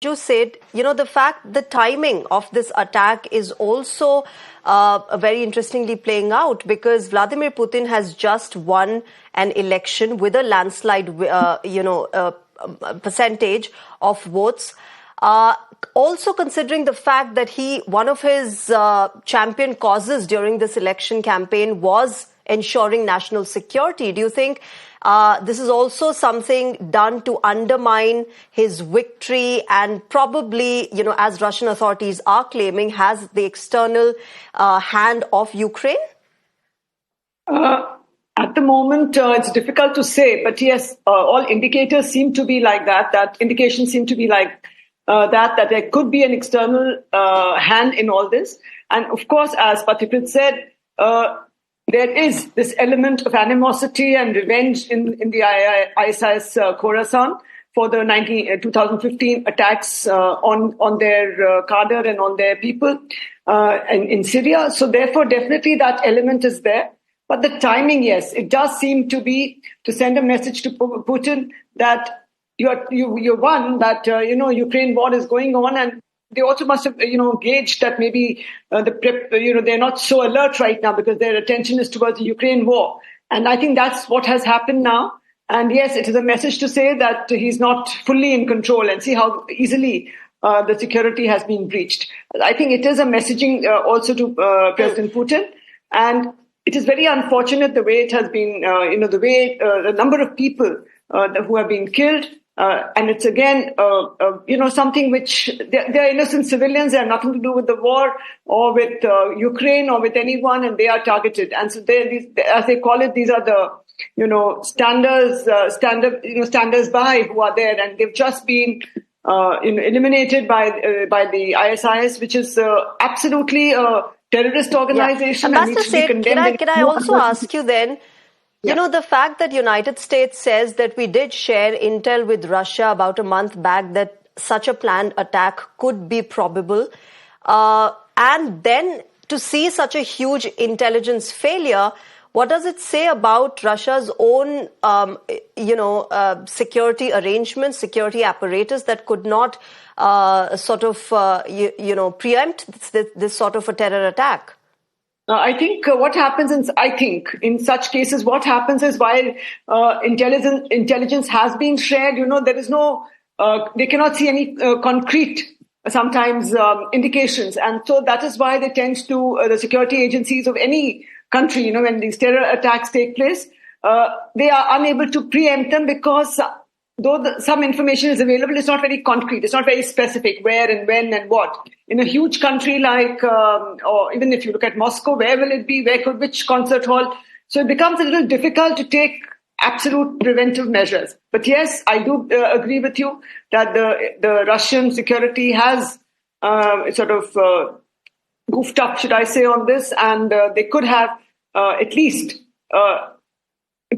you said, the timing of this attack is also very interestingly playing out because Vladimir Putin has just won an election with a landslide, percentage of votes. Also considering the fact that one of his champion causes during this election campaign was ensuring national security. Do you think this is also something done to undermine his victory and probably, as Russian authorities are claiming, has the external hand of Ukraine? At the moment, it's difficult to say, but yes, all indicators seem to be like that. That indications seem to be like that there could be an external hand in all this. And of course, as Patikrit said, there is this element of animosity and revenge in the ISIS Khorasan for the 2015 attacks on their cadre and on their people in Syria. So therefore, definitely that element is there. But the timing, yes, it does seem to be to send a message to Putin that you won, that Ukraine war is going on, and they also must have gauged that maybe they're not so alert right now because their attention is towards the Ukraine war, and I think that's what has happened now. And yes, it is a message to say that he's not fully in control, and see how easily the security has been breached. I think it is a messaging also to President Putin, and it is very unfortunate the way it has been, the number of people who have been killed. And it's again, something which they're innocent civilians. They have nothing to do with the war or with Ukraine or with anyone, and they are targeted. And so as they call it, these are the standers by who are there, and they've just been eliminated by the ISIS, which is absolutely a terrorist organization. Yeah. Ambassador Seth, can I also ask you then? Yeah. The fact that United States says that we did share intel with Russia about a month back that such a planned attack could be probable, and then to see such a huge intelligence failure, what does it say about Russia's own, security arrangements, security apparatus that could not preempt this sort of a terror attack? I think what happens in such cases, what happens is while intelligence has been shared, there is no, they cannot see any concrete sometimes indications, and so that is why they tend to the security agencies of any country, when these terror attacks take place, they are unable to preempt them because though some information is available, it's not very concrete. It's not very specific where and when and what. In a huge country like, or even if you look at Moscow, where will it be? Which concert hall? So it becomes a little difficult to take absolute preventive measures. But yes, I do agree with you that the Russian security has goofed up, should I say, on this, and they could have at least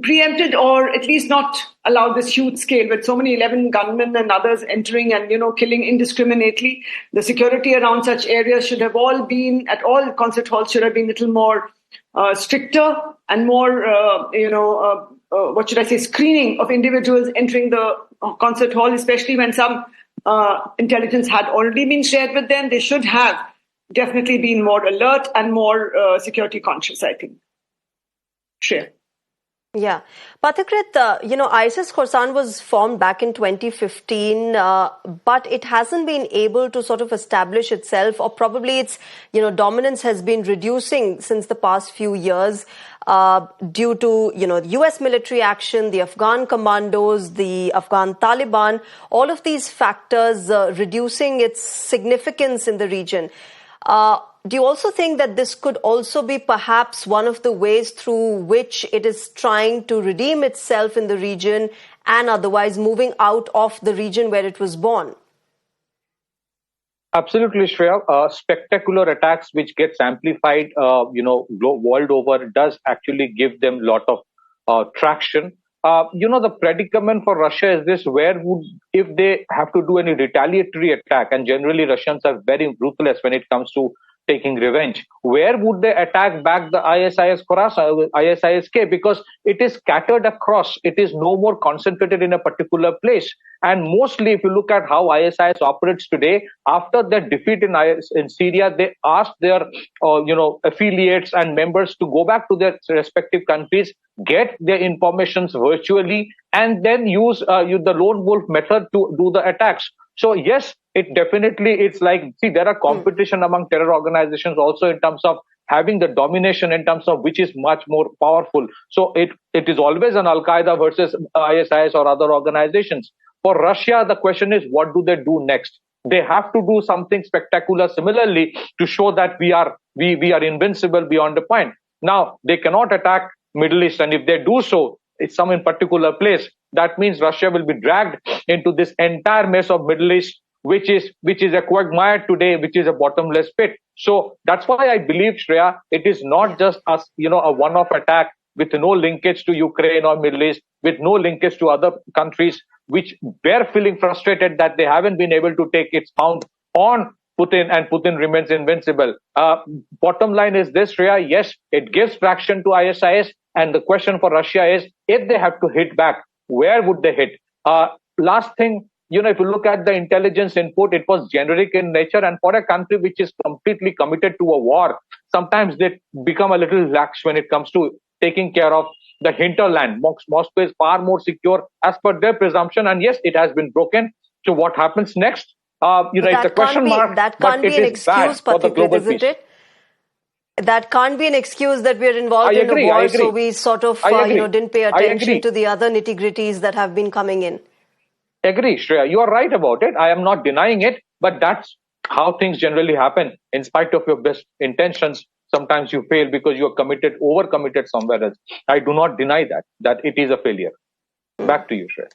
preempted or at least not allowed this huge scale with so many 11 gunmen and others entering and, killing indiscriminately. The security around such areas should have all been, at all concert halls, should have been a little more stricter and more, screening of individuals entering the concert hall, especially when some intelligence had already been shared with them. They should have definitely been more alert and more security conscious, I think. Sure. Yeah. Patikrit, ISIS Khorasan was formed back in 2015, but it hasn't been able to sort of establish itself, or probably its, dominance has been reducing since the past few years, due to, US military action, the Afghan commandos, the Afghan Taliban, all of these factors reducing its significance in the region. Do you also think that this could also be perhaps one of the ways through which it is trying to redeem itself in the region and otherwise moving out of the region where it was born? Absolutely, Shreya. Spectacular attacks which gets amplified, world over does actually give them a lot of traction. The predicament for Russia is this: if they have to do any retaliatory attack, and generally Russians are very ruthless when it comes to taking revenge. Where would they attack back the ISIS Khorasan, ISIS-K? Because it is scattered across. It is no more concentrated in a particular place. And mostly, if you look at how ISIS operates today, after their defeat in Syria, they asked their affiliates and members to go back to their respective countries, get their informations virtually, and then use the lone wolf method to do the attacks. So yes, it definitely, it's like, see, there are competition among terror organizations also in terms of having the domination in terms of which is much more powerful. So it is always an Al-Qaeda versus ISIS or other organizations. For Russia, the question is, what do they do next? They have to do something spectacular similarly to show that we are invincible beyond a point. Now, they cannot attack Middle East, and if they do so, it's some in particular place. That means Russia will be dragged into this entire mess of Middle East, which is a quagmire today, which is a bottomless pit. So that's why I believe, Shreya, it is not just a one-off attack with no linkage to Ukraine or Middle East, with no linkage to other countries, which they're feeling frustrated that they haven't been able to take its pound on Putin, and Putin remains invincible. Bottom line is this, Shreya, yes, it gives traction to ISIS, and the question for Russia is, if they have to hit back, where would they hit? Last thing, if you look at the intelligence input, it was generic in nature, and for a country which is completely committed to a war, sometimes they become a little lax when it comes to taking care of the hinterland. Moscow is far more secure as per their presumption, and yes, it has been broken. So what happens next? It's a question mark. That can't be an excuse, Pathikrit, isn't it? That can't be an excuse that we're involved in a war, so we sort of didn't pay attention to the other nitty-gritties that have been coming in. Agree, Shreya. You are right about it. I am not denying it, but that's how things generally happen. In spite of your best intentions, sometimes you fail because you are overcommitted somewhere else. I do not deny that it is a failure. Back to you, Shreya.